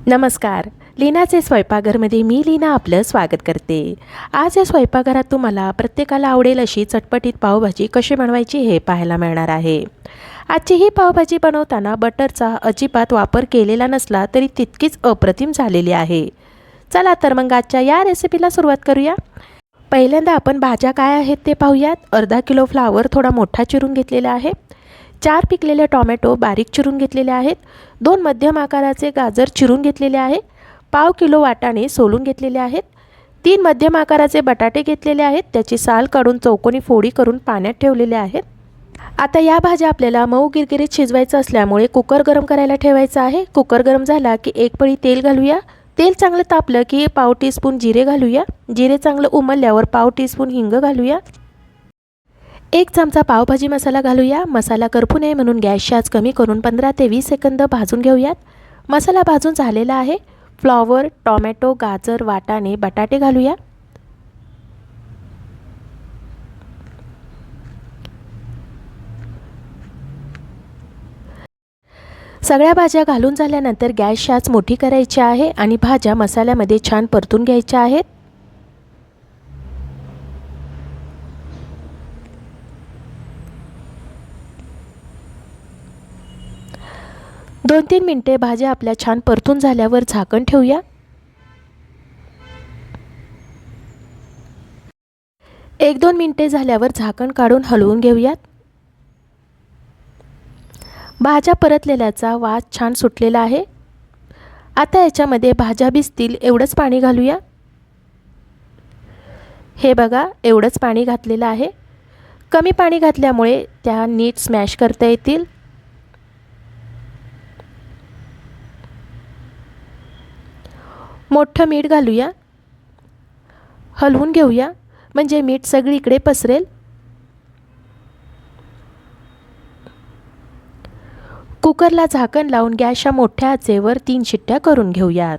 नमस्कार. लीनाचे स्वयंपाकघरमध्ये मी लीना आपलं स्वागत करते. आज या स्वयंपाकघरात तुम्हाला प्रत्येकाला आवडेल अशी चटपटीत पावभाजी कशी बनवायची हे पाहायला मिळणार आहे. आजची ही पावभाजी बनवताना बटरचा अजिबात वापर केलेला नसला तरी तितकीच अप्रतिम झालेली आहे. चला तर मग आजच्या या रेसिपीला सुरुवात करूया. पहिल्यांदा आपण भाज्या काय आहेत ते पाहूयात. अर्धा किलो फ्लावर थोडा मोठा चिरून घेतलेला आहे. 4 पिकलेले टोमॅटो बारीक चिरून घेतलेले आहेत. 2 मध्यम आकाराचे गाजर चिरून घेतलेले आहे. पाव किलो वाटाणे सोलून घेतलेले आहेत. 3 मध्यम आकाराचे बटाटे घेतलेले आहेत. त्याची साल काढून चौकोनी फोडी करून पाण्यात ठेवलेले आहेत. आता या भाज्या आपल्याला मऊ गिरगिरीत शिजवायचं असल्यामुळे कुकर गरम करायला ठेवायचा आहे. कुकर गरम झाला की 1 पळी तेल घालूया. तेल चांगलं तापलं की पाव टीस्पून जिरे घालूया. जिरे चांगलं उमलल्यावर पाव टीस्पून हिंग घालूया. 1 चमचा पावभाजी मसाला घालूया. मसाला करपू नये म्हणून गॅसची आच कमी करून 15 ते 20 सेकंद भाजून घेऊयात. मसाला भाजून झालेला आहे. फ्लॉवर, टोमॅटो, गाजर, वाटाणे, बटाटे घालूया. सगळ्या भाज्या घालून झाल्यानंतर गॅसची आच मोठी करायची आहे आणि भाज्या मसाल्यामध्ये छान परतून घ्यायच्या आहेत. 2-3 मिनिटे भाज्या आपल्या छान परतून झाल्यावर झाकण ठेवूया. 1-2 मिनिटे झाल्यावर झाकण काढून हलवून घेऊयात. भाज्या परतलेल्याचा वास छान सुटलेला आहे. आता याच्यामध्ये भाज्या भिजतील एवढंच पाणी घालूया. हे बघा, एवढंच पाणी घातलेलं आहे. कमी पाणी घातल्यामुळे त्या नीट स्मॅश करता येतील. मोठं मीठ घालूया. हलवून घेऊया म्हणजे मीठ सगळीकडे पसरेल. कुकरला झाकण लावून गॅसच्या मोठ्या आचेवर 3 शिट्ट्या करून घेऊयात.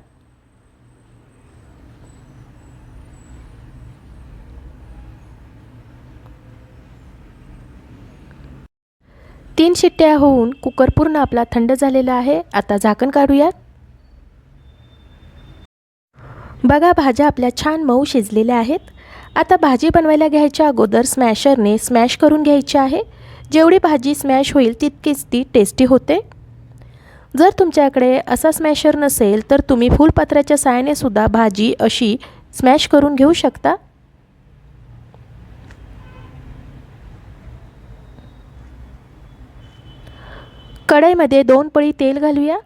तीन शिट्ट्या होऊन कुकर पूर्ण आपला थंड झालेला आहे. आता झाकण काढूयात. बघा, भाज्या आपल्या छान मऊ शिजलेल्या आहेत. आता भाजी बनवायला घ्यायच्या अगोदर स्मॅशरने स्मॅश करून घ्यायची आहे. जेवढी भाजी स्मॅश होईल तितकीच ती टेस्टी होते. जर तुमच्याकडे असा स्मॅशर नसेल तर तुम्ही फुलपत्राच्या साहाय्याने सुद्धा भाजी अशी स्मॅश करून घेऊ शकता. कढईमध्ये 2 पळी तेल घालूया.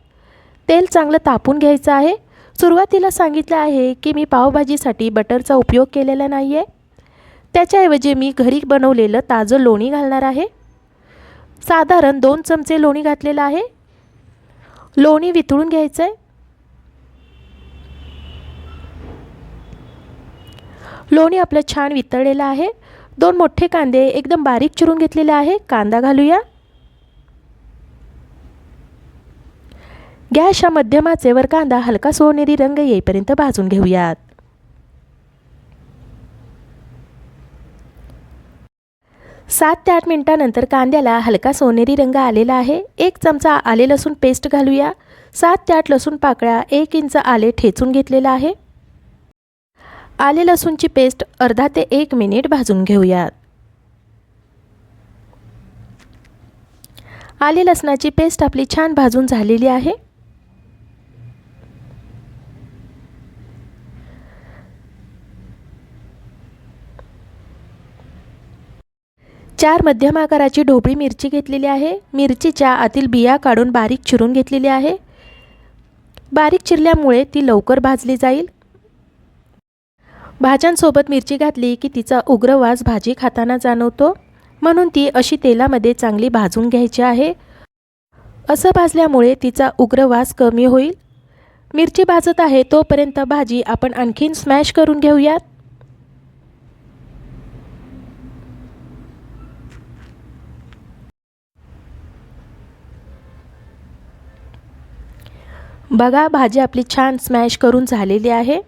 तेल चांगलं तापून घ्यायचं आहे. सुरुवातीला सांगितलं आहे की मी पावभाजीसाठी बटरचा उपयोग केलेला नाही आहे. त्याच्याऐवजी मी घरी बनवलेलं ताजं लोणी घालणार आहे. साधारण 2 चमचे लोणी घातलेलं आहे. लोणी वितळून घ्यायचं आहे. लोणी आपलं छान वितळलेलं आहे. 2 मोठे कांदे एकदम बारीक चिरून घेतलेले आहे. कांदा घालूया. गॅसच्या मध्यम आचेवर कांदा हलका सोनेरी रंग येईपर्यंत भाजून घेऊयात. सात ते 8 मिनिटांनंतर कांद्याला हलका सोनेरी रंग आलेला आहे. 1 चमचा आले लसूण पेस्ट घालूया. 7 ते 8 लसूण पाकळ्या, 1 इंच आले ठेचून घेतलेलं आहे. आले लसूणची पेस्ट अर्धा ते 1 मिनिट भाजून घेऊयात. आले लसणाची पेस्ट आपली छान भाजून झालेली आहे. चार मध्यम आकाराची ढोबळी मिरची घेतलेली आहे. मिरचीच्या आतील बिया काढून बारीक चिरून घेतलेली आहे. बारीक चिरल्यामुळे ती लवकर भाजली जाईल. भाज्यांसोबत मिरची घातली की तिचा उग्र वास भाजी खाताना जाणवतो, म्हणून ती अशी तेलामध्ये चांगली भाजून घ्यायची आहे. असं भाजल्यामुळे तिचा उग्र वास कमी होईल. मिरची भाजत आहे तोपर्यंत भाजी आपण आणखीन स्मॅश करून घेऊयात. बघा, भाजी आपली छान स्मॅश करून झालेली आहे.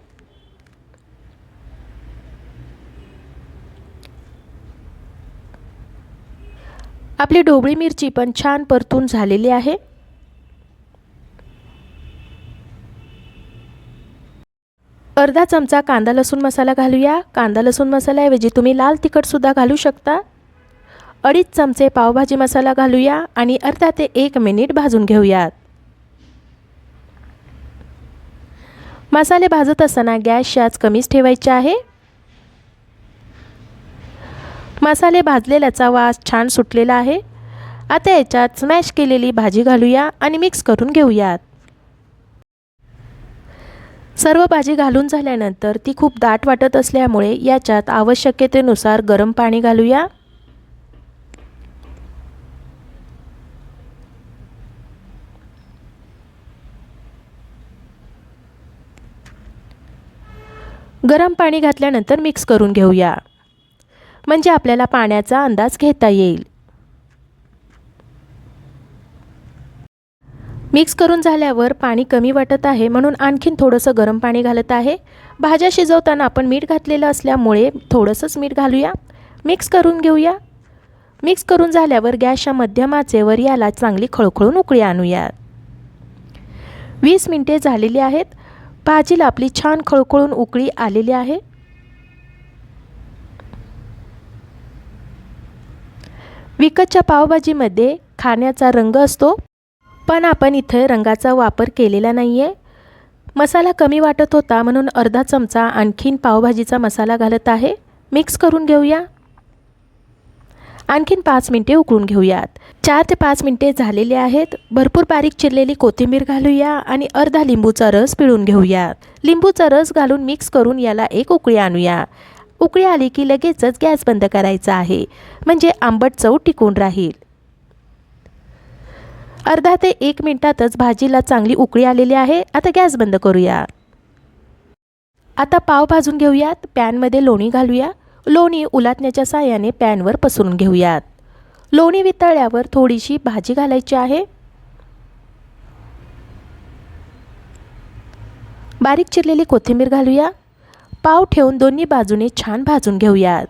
आपली ढोबळी मिरची पण छान परतून झालेली आहे. अर्धा चमचा कांदा लसूण मसाला घालूया। कांदा लसूण मसाल्याऐवजी तुम्ही लाल तिखटसुद्धा घालू शकता। 2.5 चमचे पावभाजी मसाला घालूया आणि अर्धा ते 1 मिनिट भाजून घेऊयात। मसाले भाजत असताना गॅसची आच कमीच ठेवायची आहे। मसाले भाजलेल्याचा वास छान सुटलेला आहे। आता याच्यात स्मॅश केलेली भाजी घालूया आणि मिक्स करून घेऊयात। सर्व भाजी घालून झाल्यानंतर ती खूप दाट वाटत असल्यामुळे याच्यात आवश्यकतेनुसार गरम पाणी घालूया। गरम पाणी घातल्यानंतर मिक्स करून घेऊया, म्हणजे आपल्याला पाण्याचा अंदाज घेता येईल। मिक्स करून झाल्यावर पाणी कमी वाटत आहे म्हणून आणखीन थोडंसं गरम पाणी घालत आहे। भाज्या शिजवताना आपण मीठ घातलेलं असल्यामुळे थोडंसंच मीठ घालूया। मिक्स करून घेऊया। मिक्स करून झाल्यावर गॅसच्या मध्यम आचेवर याला चांगली खळखळून उकळी आणूया। 20 मिनिटे झालेली आहेत। भाजीला आपली छान खळखळून उकळी आलेली आहे। विकतच्या पावभाजीमध्ये खाण्याचा रंग असतो, पण आपण इथे रंगाचा वापर केलेला नाही आहे। मसाला कमी वाटत होता म्हणून अर्धा चमचा आणखीन पावभाजीचा मसाला घालत आहे। मिक्स करून घेऊया। आणखीन 5 मिनिटे उकळून घेऊयात। 4 ते 5 मिनिटे झालेले आहेत। भरपूर बारीक चिरलेली कोथिंबीर घालूया आणि अर्धा लिंबूचा रस पिळून घेऊया। लिंबूचा रस घालून मिक्स करून याला एक उकळी आणूया। उकळी आली की लगेचच गॅस बंद करायचा आहे, म्हणजे आंबट चव टिकून राहील। अर्धा ते 1 मिनिटातच भाजीला चांगली उकळी आलेली आहे। आता गॅस बंद करूया। आता पाव भाजून घेऊयात। पॅनमध्ये लोणी घालूया। लोणी उलटण्याच्या साहाय्याने पॅनवर पसरून घेऊयात। लोणी वितळल्यावर थोडीशी भाजी घालायची आहे। बारीक चिरलेली कोथिंबीर घालूया। पाव ठेवून दोन्ही बाजूने छान भाजून घेऊयात।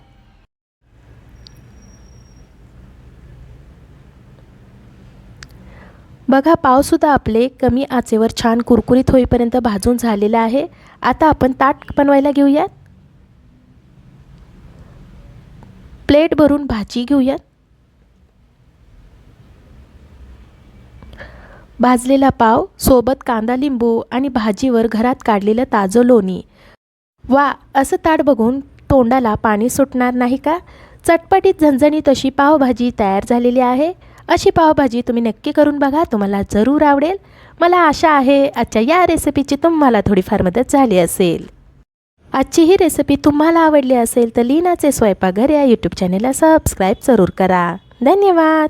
बघा, पावसुद्धा आपले कमी आचेवर छान कुरकुरीत होईपर्यंत भाजून झालेला आहे। आता आपण ताट बनवायला घेऊयात। प्लेट भरून भाजी घेऊयात। भाजलेला पाव सोबत कांदा लिंबू आणि भाजीवर घरात काढलेलं ताजं लोणी। वा, असं ताट बघून तोंडाला पाणी सुटणार नाही का? चटपटीत झणझणीत अशी पावभाजी तयार झालेली आहे। अशी पावभाजी तुम्ही नक्की करून बघा, तुम्हाला जरूर आवडेल। मला आशा आहे आजच्या या रेसिपीची तुम्हाला थोडीफार मदत झाली असेल। आजची ही रेसिपी तुम्हाला आवडली असेल तर लीनाचे स्वयंपाकघर या यूट्यूब चॅनलला सबस्क्राईब जरूर करा। धन्यवाद।